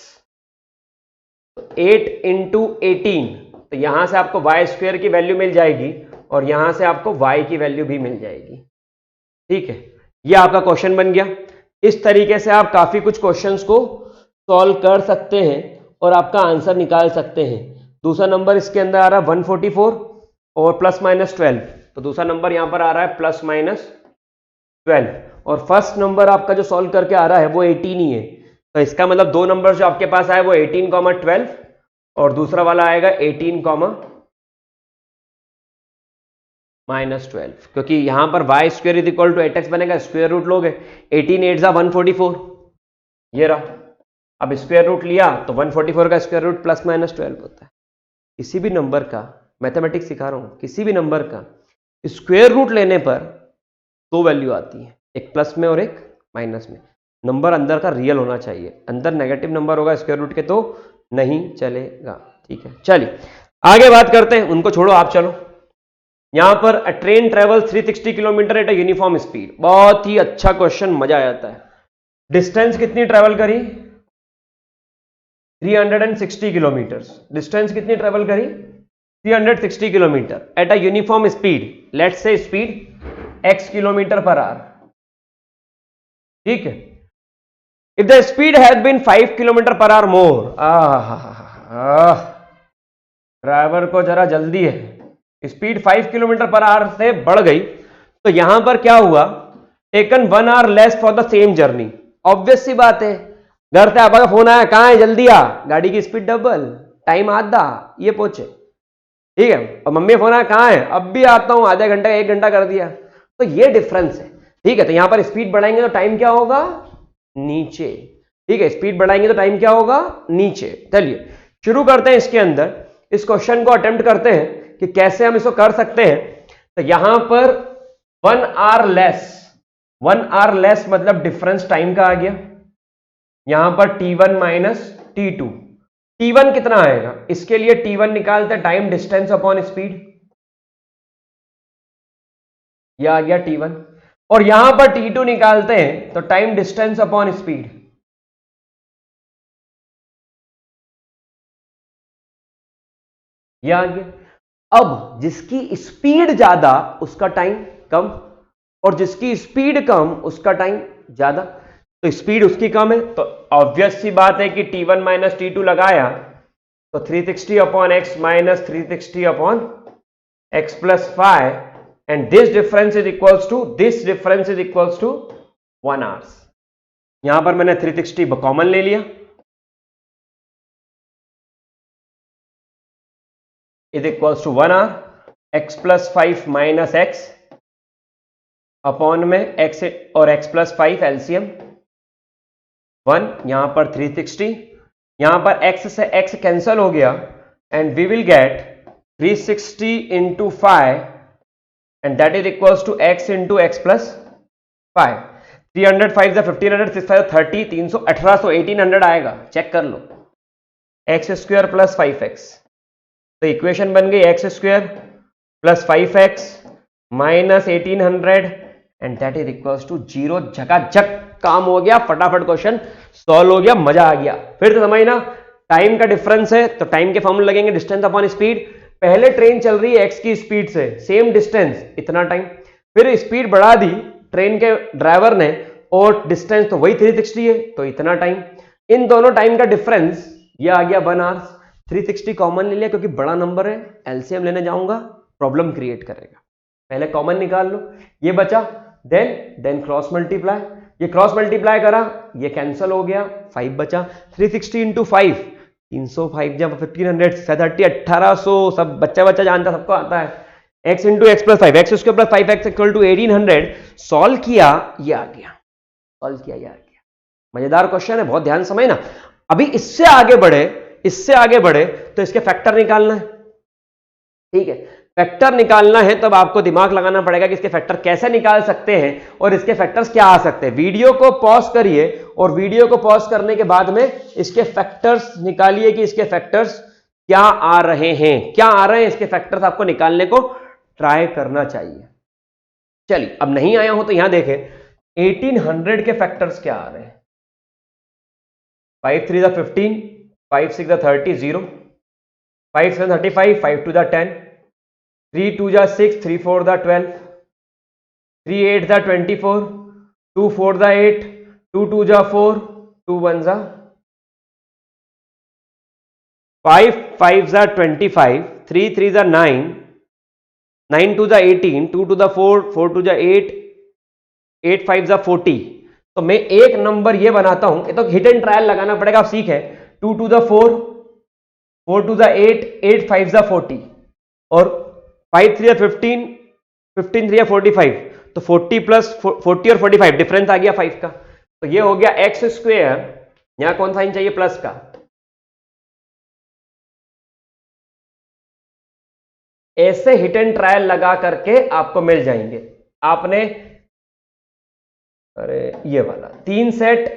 8 into 18, तो यहां से आपको y स्क्वेयर की वैल्यू मिल जाएगी और यहां से आपको y की वैल्यू भी मिल जाएगी। ठीक है, ये आपका क्वेश्चन बन गया। इस तरीके से आप काफी कुछ क्वेश्चंस को सॉल्व कर सकते हैं और आपका आंसर निकाल सकते हैं। दूसरा नंबर इसके अंदर आ रहा है 144 और प्लस माइनस 12, तो दूसरा नंबर यहां पर आ रहा है प्लस माइनस 12, और फर्स्ट नंबर आपका जो सॉल्व करके आ रहा है वो 18 ही है, तो इसका मतलब दो नंबर जो आपके पास आए वो 18, 12 और दूसरा वाला आएगा 18, माइनस 12, क्योंकि यहां पर y square is equal to 8x बनेगा, स्क्वेयर रूट लोगे, 18 8 जा 144, ये रहा। अब स्क्वेयर रूट लिया तो 144 का स्क्वेयर रूट प्लस माइनस 12 होता है। किसी भी नंबर का, मैथमेटिक्स सिखा रहा हूं, किसी भी नंबर का स्क्वेयर रूट लेने पर दो वैल्यू आती है, एक प्लस में और एक माइनस में। नंबर अंदर का रियल होना चाहिए, अंदर नेगेटिव नंबर होगा स्क्वायर रूट के तो नहीं चलेगा। ठीक है, चलिए आगे बात करते हैं, उनको छोड़ो आप चलो। यहां पर अ train travel 360 kilometre at a uniform speed, बहुत ही अच्छा क्वेश्चन, मजा आ जाता है। डिस्टेंस कितनी ट्रेवल करी, 360 किलोमीटर, डिस्टेंस कितनी ट्रेवल करी 360 kilometre at a uniform speed, let's say speed x kilometre per hour. ठीक है, if the speed has been 5 kilometre per hour more, driver को जरा जल्दी है, स्पीड 5 किलोमीटर पर आवर से बढ़ गई, तो यहां पर क्या हुआ, taken 1 hour less for the same journey. Obvious सी बात है, घर से आपका फोन आया, कहां है, जल्दी आ, गाड़ी की स्पीड डबल, टाइम आधा, ये पहुंचे। ठीक है, और मम्मी फोन आया, कहां है, अब भी आता हूं, आधे घंटे 1 घंटा कर दिया, तो ये डिफरेंस है। ठीक है, तो यहां पर स्पीड बढ़ाएंगे तो टाइम क्या होगा, नीचे। ठीक है, स्पीड बढ़ाएंगे तो टाइम क्या होगा, नीचे। चलिए शुरू करते हैं इसके अंदर, इस क्वेश्चन को अटेम्प्ट करते हैं कि कैसे हम इसको कर सकते हैं। तो यहां पर 1 आवर लेस, 1 आवर लेस मतलब डिफरेंस टाइम का आ गया, यहां पर T1 माइनस T2, T1 कितना आएगा, इसके लिए T1 निकालते हैं, टाइम डिस्टेंस अपॉन स्पीड, यह आ गया T1, और यहां पर T2 निकालते हैं तो टाइम डिस्टेंस अपॉन स्पीड, यह आ गया। अब जिसकी स्पीड ज्यादा उसका टाइम कम, और जिसकी स्पीड कम उसका टाइम ज्यादा, तो स्पीड उसकी कम है, तो ऑब्वियस सी बात है कि T1 माइनस T2 लगाया तो 360 upon x minus 360 upon x plus 5, and this difference is equals to, this difference is equals to 1 hours. यहां पर मैंने 360 कॉमन ले लिया, is equals to 1 hour, x plus 5 minus x upon में x और x plus 5 LCM 1, यहां पर 360, यहां पर x से x कैंसल हो गया, and we will get 360 into 5 and that is equals to x into x plus 5। 305 से 1500, 630, 300, 1800, 1800 आएगा, चेक कर लो, एक्स स्क्वायर प्लस 5x, तो इक्वेशन बन गई x square plus 5x minus 1800 and that is equals to 0। झकाझक काम हो गया, फटाफट क्वेश्चन सॉल्व हो गया, मजा आ गया। फिर तो समझना, टाइम का डिफरेंस है तो टाइम के फॉर्मूले लगेंगे, डिस्टेंस अपॉन स्पीड। पहले ट्रेन चल रही है x की स्पीड से, सेम डिस्टेंस इतना टाइम, फिर स्पीड बढ़ा दी ट्रेन के ड्राइवर ने और डिस्टेंस तो वही 360 है, तो इतना टाइम। इन दोनों टाइम का डिफरेंस ये आ गया 1 आवर्स। 360 कॉमन ले लिया क्योंकि बड़ा नंबर है, एलसीएम लेने जाऊंगा प्रॉब्लम क्रिएट करेगा, पहले कॉमन निकाल लो। ये बचा, देन क्रॉस मल्टीप्लाई, ये क्रॉस मल्टीप्लाई करा, ये कैंसिल हो गया, 5 बचा। 360 इंटू 5, 305 जब 1500 30 1800, सब बच्चा बच्चा जानता, सबको आता है। x into x plus 5, x square plus 5x equal to 1800। Solve किया, ये आ गया, सॉल्व किया, ये आ गया। मजेदार क्वेश्चन है, बहुत ध्यान समझना। अभी इससे आगे बढ़े तो इसके फैक्टर निकालना है, ठीक है। फैक्टर निकालना है तब आपको दिमाग लगाना पड़ेगा कि इसके फैक्टर कैसे निकाल सकते हैं और इसके फैक्टर्स क्या आ सकते हैं। वीडियो को पॉज करिए और वीडियो को पॉज करने के बाद में इसके फैक्टर्स निकालिए कि इसके फैक्टर्स क्या आ रहे हैं, क्या आ रहे हैं इसके फैक्टर्स, आपको निकालने को ट्राई करना चाहिए। चलिए, अब नहीं आया हो तो यहां देखें 1800 के फैक्टर्स क्या आ रहे हैं। 5 3 15, 5 6 30, 0, 5 7 35, 5 2 10, 3 2 6, 3 4 12, 3 8 24, 2 4 8, 2 2 4, 2 1 5 5 25, 3 3 9, 9 2 18, 2 2 4, 4 2 8, 8 5 40। तो मैं एक नंबर ये बनाता हूं, ये तो हिट एंड ट्रायल लगाना पड़ेगा, आप सीखे। 2 2 4, 4 2 8, 8 5 40 और 5 3 15, 15 3 45, तो 40 प्लस 40 और 45 डिफरेंस आ गया 5 का, तो ये हो गया एक्स स्क्वेयर। यहां कौन साइन चाहिए, प्लस का। ऐसे हिट एंड ट्रायल लगा करके आपको मिल जाएंगे। आपने, अरे ये वाला 3 सेट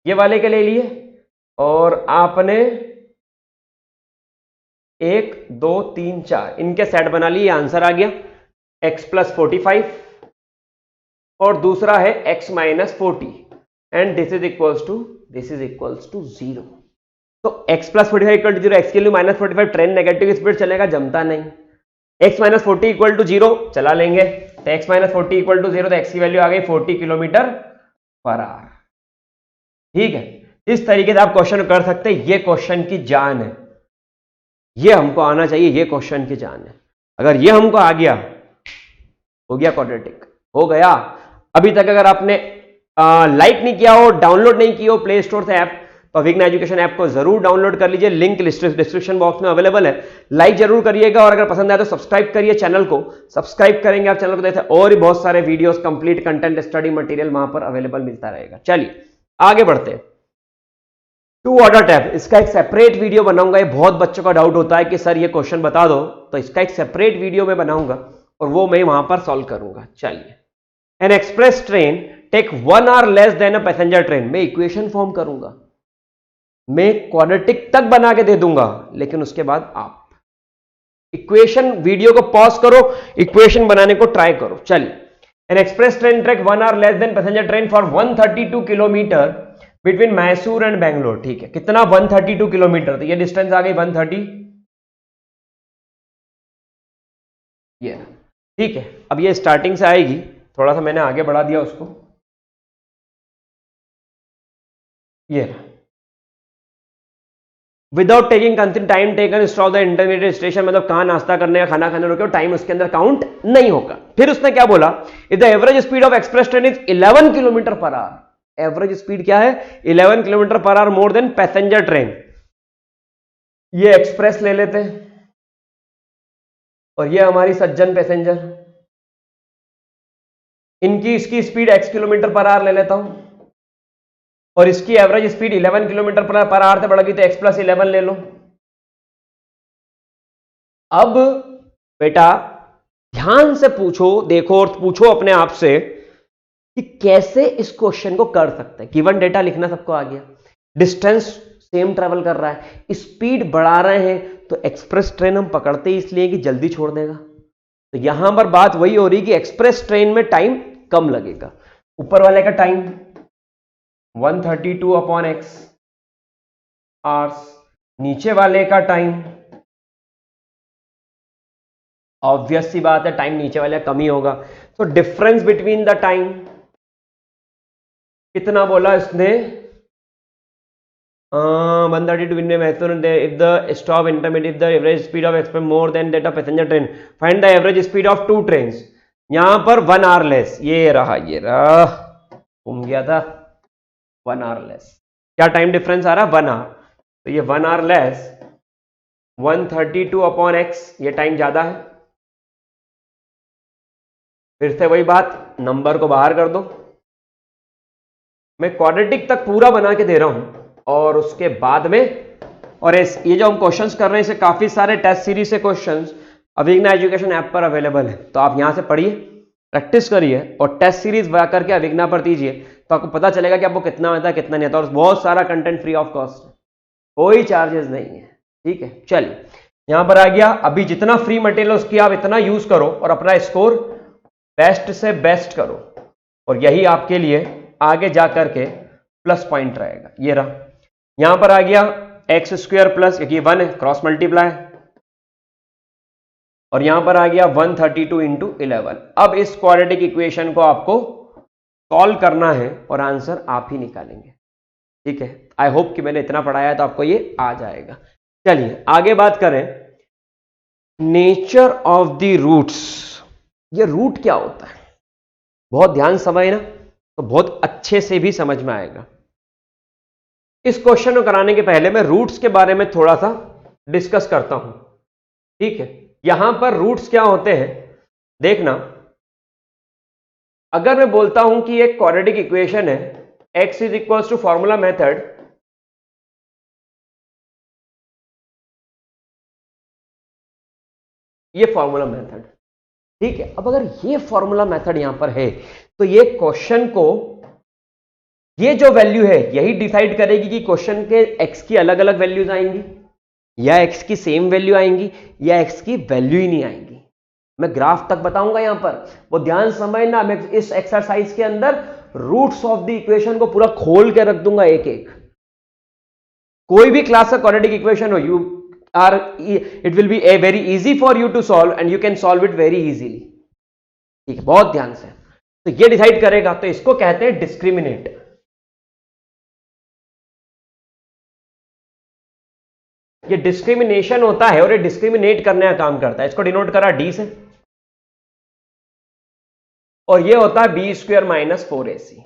ये वाले के ले लिए और आपने 1 2 3 4 इनके सेट बना लिए, आंसर आ गया x प्लस 45 और दूसरा है x minus 40 and this is equals to 0। तो x plus 45 equal to 0, x के लिए माइनस 45, ट्रेन नेगेटिव स्पीड चलेगा, जमता नहीं। x माइनस 40 इक्वल टू 0 चला लेंगे, तो x माइनस 40 इक्वल टू 0, तो x की वैल्यू आ गई 40 किलोमीटर पर आवर। ठीक है, इस तरीके से आप क्वेश्चन कर सकते हैं। ये क्वेश्चन की जान है, ये हमको आना चाहिए, ये क्वेश्चन की जान है। अगर ये हमको आ गया, हो गया क्वाड्रेटिक, हो गया। अभी तक अगर आपने लाइक नहीं किया हो, डाउनलोड नहीं किया हो प्ले स्टोर से ऐप, तो अविघ्न एजुकेशन ऐप को जरूर डाउनलोड कर लीजिए, लिंक डिस्क्रिप्शन बॉक्स में अवेलेबल है। लाइक जरूर करिएगा और अगर पसंद आए तो सब्सक्राइब करिए चैनल को। सब्सक्राइब करेंगे आप चैनल को, देखते और भी बहुत सारे videos, complete content, study material वहां पर अवेलेबल मिलता रहेगा। चलिए आगे बढ़ते हैं। टू ऑर्डर टैप, इसका एक सेपरेट वीडियो बनाऊंगा। ये बहुत बच्चों का डाउट होता है कि सर ये क्वेश्चन बता दो, तो इसका एक सेपरेट वीडियो मैं बनाऊंगा और वो मैं वहां पर सॉल्व करूंगा। चलिए, an express train take 1 hour less than a passenger train. मैं इक्वेशन फॉर्म करूंगा, मैं क्वाड्रेटिक तक बना के दे दूंगा, लेकिन उसके बाद आप इक्वेशन, वीडियो को पॉज करो, इक्वेशन बनाने को ट्राई करो। चलिए, an express train take 1 hour less than passenger train for 132 kilometre between Mysore and Bangalore. ठीक है, कितना, 132 किलोमीटर, तो ये डिस्टेंस आ गई 130। ये ठीक है, अब ये स्टार्टिंग से आएगी, थोड़ा सा मैंने आगे बढ़ा दिया उसको। ये without taking time taken stop the intermediate station, मतलब कहां नाश्ता करने या खाना खाने रुके, टाइम उसके अंदर काउंट नहीं होगा। फिर उसने क्या बोला, if the average speed of express train is 11 kilometre per our. Average speed क्या है, 11 kilometre per hour more than passenger train. ये एक्सप्रेस ले लेते हैं और ये हमारी सज्जन पैसेंजर, इनकी इसकी speed x kilometre per our ले लेता हूं और इसकी average speed 11 kilometre per our से बढ़ गई, तो x प्लस 11 ले लो। अब बेटा ध्यान से पूछो, देखो और पूछो अपने आप से कि कैसे इस क्वेश्चन को कर सकते हैं। गिवन डेटा लिखना सबको आ गया, डिस्टेंस सेम ट्रेवल कर रहा है, स्पीड बढ़ा रहे हैं, तो एक्सप्रेस ट्रेन हम पकड़ते ही इसलिए कि जल्दी छोड़ देगा। तो यहां पर बात वही हो रही कि एक्सप्रेस ट्रेन में टाइम कम लगेगा। ऊपर वाले का टाइम 132 अपॉन एक्स आवर्स, नीचे वाले का टाइम, ऑब्वियस सी बात है टाइम नीचे वाले का कम ही होगा, तो डिफरेंस बिटवीन द टाइम कितना बोला इसने? 132 in if the stop intermediate, if the average speed of express more than that of passenger train, find the average speed of two trains. यहां पर 1 hour less, ये रहा घूम गया था, 1 hour less. क्या टाइम डिफरेंस आ रहा? 1 hour. तो ये 1 hour less 132 अपॉन एक्स, ये टाइम ज्यादा है. फिर से वही बात, नंबर को बाहर कर दो. मैं क्वाड्रेटिक तक पूरा बना के दे रहा हूं और उसके बाद में, और ये जो हम क्वेश्चंस कर रहे हैं, इसे काफी सारे टेस्ट सीरीज से क्वेश्चंस अविग्ना एजुकेशन ऐप पर अवेलेबल है. तो आप यहां से पढ़िए, प्रैक्टिस करिए और टेस्ट सीरीज करके अविग्ना पर दीजिए, तो आपको पता चलेगा कि आपको कितना आता है कितना नहीं आता. और बहुत सारा कंटेंट फ्री ऑफ कॉस्ट है, कोई चार्जेस नहीं है. ठीक है, चलिए यहां पर आ गया. अभी जितना फ्री मटेरियल उसकी आप इतना यूज करो और अपना स्कोर बेस्ट से बेस्ट करो, और यही आपके लिए आगे जा करके प्लस पॉइंट रहेगा. ये रहा, यहां पर आ गया एक्स स्क्वायर प्लस, ये 1 है, क्रॉस मल्टीप्लाई, और यहां पर आ गया 132 इंटू 11. अब इस क्वाड्रेटिक इक्वेशन को आपको सॉल्व करना है और आंसर आप ही निकालेंगे. ठीक है, आई होप कि मैंने इतना पढ़ाया है तो आपको ये आ जाएगा. चलिए आगे बात करें, नेचर ऑफ द रूट्स. ये रूट क्या होता है, बहुत ध्यान समझना तो बहुत अच्छे से भी समझ में आएगा. इस क्वेश्चन को कराने के पहले मैं रूट्स के बारे में थोड़ा सा डिस्कस करता हूं. ठीक है, यहां पर रूट्स क्या होते हैं देखना. अगर मैं बोलता हूं कि एक क्वाड्रेटिक इक्वेशन है, x is equals to formula method, ये फॉर्मूला मेथड. ठीक है, अब अगर ये फॉर्मूला मेथड यहां पर है तो ये क्वेश्चन को, ये जो वैल्यू है यही डिसाइड करेगी कि क्वेश्चन के x की अलग अलग वैल्यूज आएंगी या x की सेम वैल्यू आएंगी या x की वैल्यू ही नहीं आएंगी. मैं ग्राफ तक बताऊंगा यहां पर, वो ध्यान समझना. मैं इस एक्सरसाइज के अंदर रूट्स ऑफ द इक्वेशन को पूरा खोल के रख दूंगा एक एक. कोई भी क्लास का क्वाड्रेटिक इक्वेशन हो, it will be a very easy for you to solve and you can solve it very easily. ठीक है, बहुत ध्यान से. तो ये डिसाइड करेगा, तो इसको कहते हैं डिस्क्रिमिनेट. ये डिस्क्रिमिनेशन होता है और ये डिस्क्रिमिनेट करने का काम करता है. इसको डिनोट करा डी से, और ये होता है बी स्क्वायर माइनस 4ac.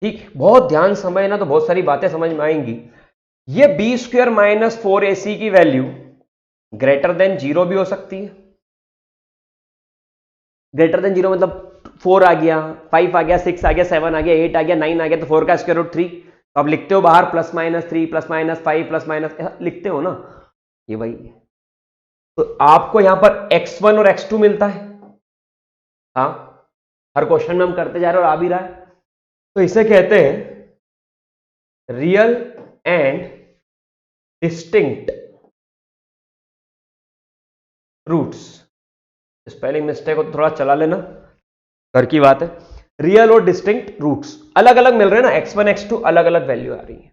ठीक, बहुत ध्यान समझना तो बहुत सारी बातें समझ में आएंगी. ये बी स्क्वायर माइनस 4ac की वैल्यू ग्रेटर देन 0 भी हो सकती है. ग्रेटर देन 0 मतलब 4 आ गया, 5 आ गया, 6 आ गया, 7 आ गया, 8 आ गया, 9 आ गया, तो 4 का स्क्वायर रूट 3. तो आप लिखते हो बाहर plus minus 3 plus minus 5 plus minus, लिखते हो ना, ये वही है. तो आपको यहां पर x1 और x2 मिलता है. हाँ, हर क्वेश्चन में हम करते जा रहे हैं और आ भी रहा है. तो इसे कहते हैं real and distinct roots. Spelling mistake को थोड़ा चला लेना, घर की बात है. रियल और डिस्टिंक्ट रूट्स अलग अलग मिल रहे हैं ना, x1 x2 अलग अलग वैल्यू आ रही है.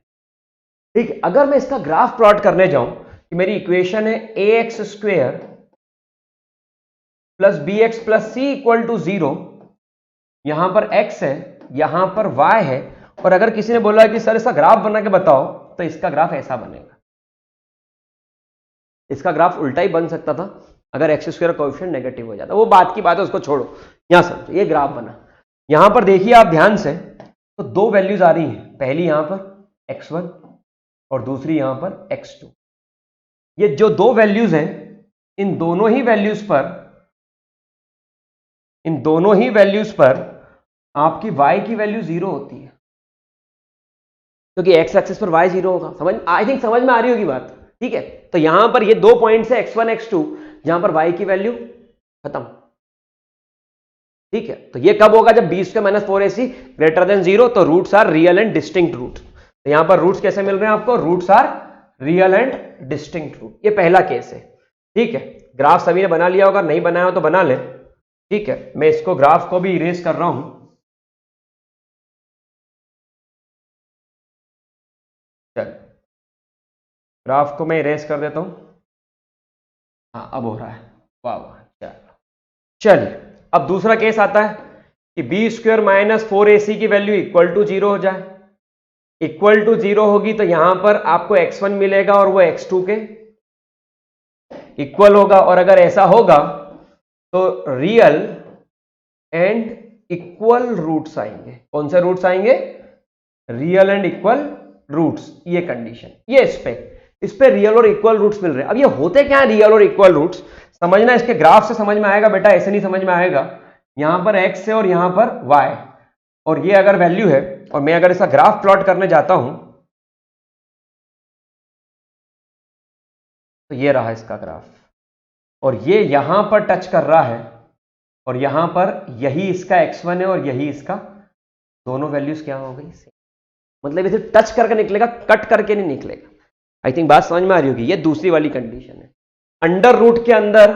ठीक, अगर मैं इसका ग्राफ प्लॉट करने जाऊं कि मेरी इक्वेशन है ax square plus bx plus c equal to 0, यहां पर x है, यहां पर y है, और अगर किसी ने बोला कि सर इसका ग्राफ बना के बताओ, तो इसका ग्राफ ऐसा बनेगा. इसका ग्राफ उल्टा ही बन सकता था अगर एक्स स्क्वायर कोएफिशिएंट नेगेटिव हो जाता. वो बात की बात है, उसको छोड़ो. यहां समझो, ये ग्राफ बना. यहां पर देखिए आप ध्यान से, तो दो वैल्यूज आ रही हैं. पहली यहां पर x1 और दूसरी यहां पर x2. ये जो दो वैल्यूज हैं, इन दोनों ही वैल्यूज पर आपकी y की वैल्यू 0 होती है, क्योंकि x एक्सिस पर y 0 होगा. आई थिंक समझ में आ रही होगी बात. ठीक है, तो यहां पर ये 2 पॉइंट्स है x1 x2, जहां पर y की वैल्यू खत्म. ठीक है, तो ये कब होगा? जब b square minus 4ac greater than 0. तो roots are real and distinct root. तो यहां पर रूट्स कैसे मिल रहे हैं आपको? Roots are real and distinct root. ये पहला केस है. ठीक है, ग्राफ सभी ने बना लिया होगा, नहीं बनाया हो तो बना ले. ठीक है, मैं इसको ग्राफ को भी इरेज कर रहा हूं. चल, ग्राफ को मैं इरेज कर देता हूं. हाँ, अब हो रहा है. वाह वाह, चलिए. अब दूसरा केस आता है कि बी स्क्वायर माइनस 4ac की वैल्यू इक्वल टू 0 हो जाए। इक्वल टू 0 होगी तो यहां पर आपको x1 मिलेगा और वो x2 के इक्वल होगा। और अगर ऐसा होगा तो रियल एंड इक्वल रूट्स आएंगे। कौन से रूट्स आएंगे? Real and equal roots. ये कंडीशन, ये इस पे रियल और इक्वल रूट्स मिल रहे हैं। अब ये होते क्या है रियल और इक्वल रूट्स? समझना, इसके ग्राफ से समझ में आएगा बेटा, ऐसे नहीं समझ में आएगा। यहां पर x है और यहां पर y, और ये अगर वैल्यू है और मैं अगर इसका ग्राफ प्लॉट करने जाता हूं तो ये रहा इसका ग्राफ, और ये यहां पर टच कर रहा है और यहां पर यही इसका x1 है और यही इसका, दोनों वैल्यूज क्या हो गई? मतलब इसे टच करके निकलेगा, कट करके नहीं निकलेगा। आई थिंक बात समझ में आ रही होगी। ये दूसरी वाली कंडीशन है। अंडर रूट के अंदर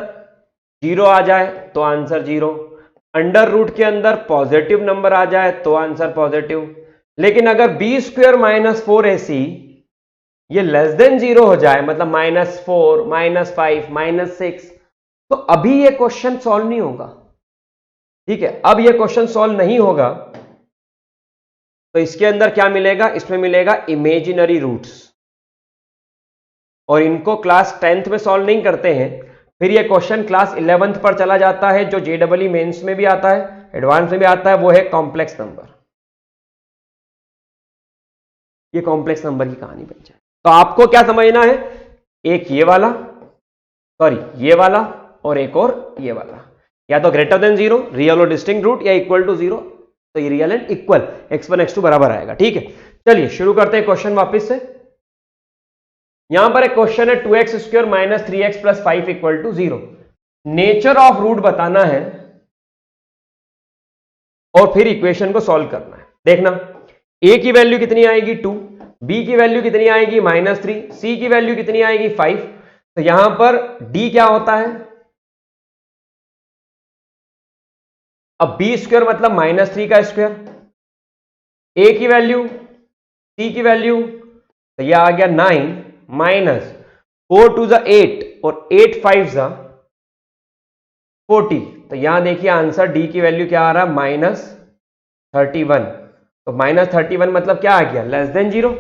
0 आ जाए तो आंसर 0, अंडर रूट के अंदर पॉजिटिव नंबर आ जाए तो आंसर पॉजिटिव। लेकिन अगर बी स्क्वायर माइनस 4ac ये लेस देन 0 हो जाए, मतलब -4, -5, -6, तो अभी ये क्वेश्चन सॉल्व नहीं होगा। ठीक है, अब ये क्वेश्चन सॉल्व नहीं होगा तो इसके अंदर क्या मिलेगा? इसमें मिलेगा इमेजिनरी रूट्स, और इनको क्लास 10th में सॉल्व नहीं करते हैं। फिर ये क्वेश्चन क्लास 11th पर चला जाता है, जो JEE मेंस में भी आता है, एडवांस में भी आता है, वो है कॉम्प्लेक्स नंबर। ये कॉम्प्लेक्स नंबर की कहानी बन जाए। तो आपको क्या समझना है? एक ये वाला, सॉरी ये वाला, और एक और ये वाला, या तो ग्रेटर देन 0 रियल और डिस्टिंक्ट रूट, या इक्वल टू 0 तो ये real and equal x1 x2 बराबर आएगा। ठीक है, चलिए शुरू करते हैं क्वेश्चन वापस से। यहां पर एक क्वेश्चन है 2x square minus 3x plus 5 equal to 0। Nature of root बताना है और फिर इक्वेशन को सॉल्व करना है। देखना, a की वैल्यू कितनी आएगी 2, b की वैल्यू कितनी आएगी -3, c की वैल्यू कितनी आएगी 5। तो यहां पर d क्या होता है? अब b स्क्वायर मतलब -3 का स्क्वायर, a की वैल्यू, c की वैल्यू, तो यह आ गया 9 माइनस 4 टू ज़ा 8 और 8 5 ज़ा 40। तो यहां देखिए आंसर d की वैल्यू क्या आ रहा है? -31। तो -31 मतलब क्या आ गया? Less than 0।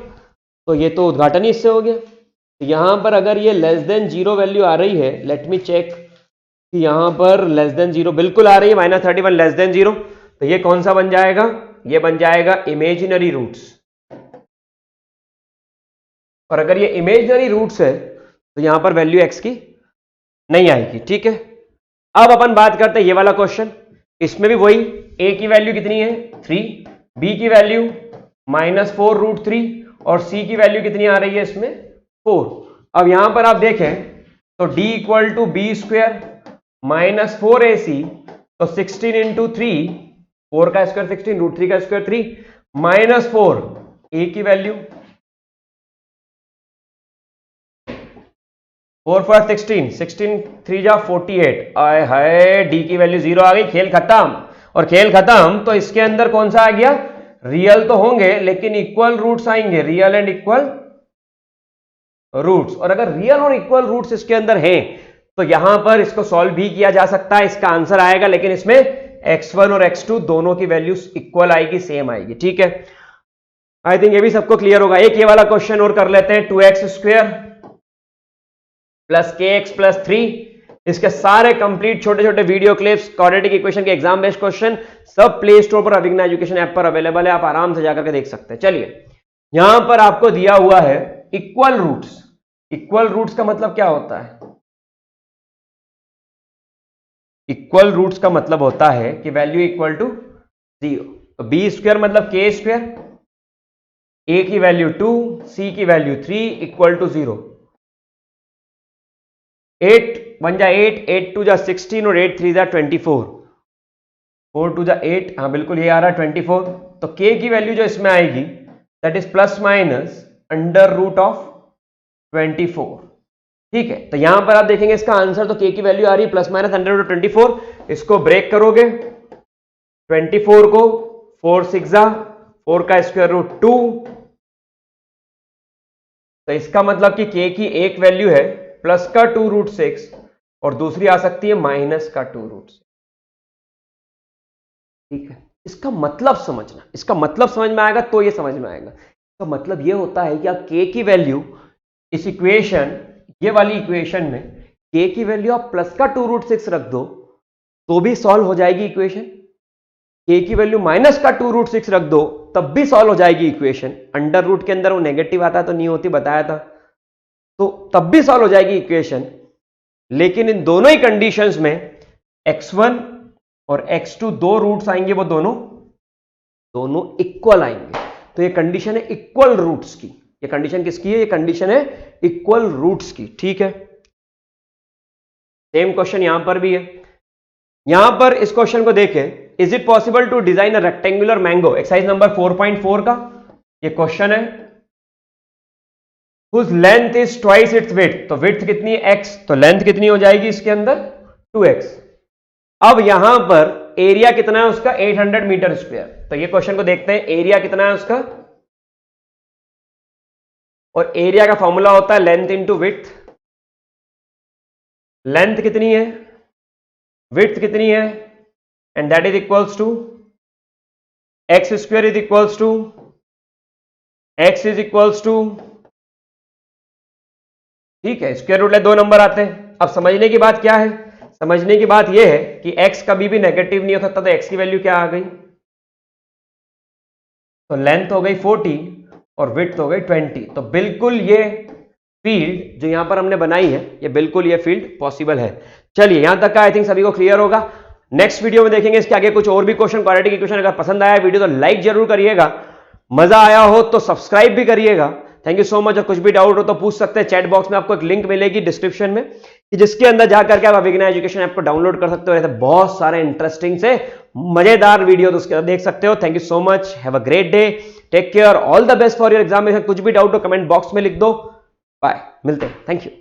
तो ये तो उद्घाटन ही इससे हो गया। तो यहां पर अगर ये लेस देन 0 वैल्यू आ रही है, लेट मी चेक कि यहां पर लेस देन 0 बिल्कुल आ रही है, -31 लेस देन 0, तो ये कौन सा बन जाएगा? ये बन जाएगा इमेजिनरी रूट्स। और अगर ये इमेजिनरी रूट्स है तो यहां पर वैल्यू x की नहीं आएगी। ठीक है, अब अपन बात करते हैं ये वाला क्वेश्चन। इसमें भी वही, a की वैल्यू कितनी है 3, b की वैल्यू -4√3 और c की वैल्यू कितनी आ रही है इसमें 4। अब यहां पर आप देखें तो d equal to b square -4ac, तो 16 इंटू 3, 4 का स्क्वायर 16, √3 का स्क्वायर 3, -4 a की वैल्यू 4 4 16, 16 3 जा 48, आए हाय डी की वैल्यू 0 आ गई। खेल खत्म। और खेल खत्म तो इसके अंदर कौन सा आ गया? रियल तो होंगे लेकिन इक्वल रूट्स आएंगे, रियल एंड इक्वल रूट्स। और अगर रियल और इक्वल रूट्स इसके अंदर हैं तो यहां पर इसको सॉल्व भी किया जा सकता है, इसका आंसर आएगा, लेकिन इसमें x1 और x2 दोनों की वैल्यूज इक्वल आएगी, सेम आएगी। ठीक है, आई थिंक ये भी सबको क्लियर होगा। एक ये वाला क्वेश्चन और कर लेते हैं, 2x square plus kx plus 3। इसके सारे कंप्लीट छोटे छोटे वीडियो क्लिप्स, क्वाड्रेटिक इक्वेशन के एग्जाम बेस्ड क्वेश्चन सब प्ले स्टोर पर अभिज्ञान एजुकेशन ऐप पर अवेलेबल है, आप आराम से जाकर के देख सकते हैं। चलिए, यहां पर आपको दिया हुआ है इक्वल रूट्स। इक्वल रूट्स का मतलब क्या होता है? इक्वल रूट्स का मतलब होता है कि वैल्यू इक्वल टू 0। तो बी स्क्वायर मतलब के स्क्वायर, ए की वैल्यू 2, सी की वैल्यू 3 इक्वल टू 0। 8 1 जा 8, 8 2 जा 16 और 8 3 जा 24, 4 2 जा 8, हाँ बिल्कुल ये आ रहा है 24। तो k की वैल्यू जो इसमें आएगी that is plus minus under root of 24। ठीक है, तो यहां पर आप देखेंगे इसका आंसर, तो k की वैल्यू आ रही है प्लस माइनस अंडर रूट 24। इसको ब्रेक करोगे 24 को 4 6 जा 4 का स्क्वायर रूट 2, तो इसका मतलब कि k की एक वैल्यू है प्लस का 2√6 और दूसरी आ सकती है माइनस का 2√6। ठीक है, इसका मतलब समझना, इसका मतलब समझ में आएगा तो ये समझ में आएगा। इसका मतलब ये होता है कि आप k की वैल्यू इस इक्वेशन, ये वाली इक्वेशन में k की वैल्यू आप प्लस का 2√6 रख दो तो भी सॉल्व हो जाएगी इक्वेशन। k की वैल्यू माइनस का 2√6 रख दो तब भी सॉल्व हो जाएगी इक्वेशन। अंडर रूट के अंदर वो नेगेटिव आता तो नहीं होती, बताया था, तो तब भी सॉल्व हो जाएगी इक्वेशन। लेकिन इन दोनों ही कंडीशंस में x1 और x2 दो रूट्स आएंगे, वो दोनों इक्वल आएंगे। तो ये कंडीशन है इक्वल रूट्स की। ये कंडीशन किसकी है? ये कंडीशन है इक्वल रूट्स की। ठीक है, सेम क्वेश्चन यहां पर भी है। यहां पर इस क्वेश्चन को देखें, is it possible to design a rectangular mango, exercise number 4.4 का ये क्वेश्चन है। whose length is twice its width, तो width कितनी है x, तो लेंथ कितनी हो जाएगी इसके अंदर 2x। अब यहां पर एरिया कितना है उसका 800 मीटर स्क्वायर। तो ये क्वेश्चन को देखते हैं, एरिया कितना है उसका, और एरिया का फॉर्मूला होता है लेंथ इंटू विड्थ। लेंथ कितनी है, विड्थ कितनी है, and that is equals to x square is equals to x is equals to, ठीक है, स्क्वायर रूट ले दो नंबर आते हैं। अब समझने की बात क्या है, समझने की बात यह है कि x कभी भी नेगेटिव नहीं हो सकता, तो x की वैल्यू क्या आ गई, तो लेंथ हो गई 40 और विड्थ हो गई 20। तो बिल्कुल ये फील्ड जो यहां पर हमने बनाई है, ये बिल्कुल ये फील्ड पॉसिबल है। चलिए यहां तक का आई थिंक सभी को क्लियर होगा। नेक्स्ट वीडियो में देखेंगे इसके आगे कुछ और भी क्वेश्चन, क्वाड्रेटिक इक्वेशन। अगर पसंद आया वीडियो तो लाइक जरूर करिएगा, मजा आया हो तो सब्सक्राइब भी करिएगा। Thank you so much. और कुछ भी डाउट हो तो पूछ सकते हैं, चैट बॉक्स में आपको एक लिंक मिलेगी डिस्क्रिप्शन में, कि जिसके अंदर जाकर के आप अभिज्ञान एजुकेशन ऐप को डाउनलोड कर सकते हो। ऐसे बहुत सारे इंटरेस्टिंग से मजेदार वीडियो तो उसके देख सकते हो। Thank you so much, have a great day, take care, all the best for your examination. कुछ भी डाउट हो कमेंट बॉक्स में लिख दो। बाय, मिलते हैं, थैंक यू।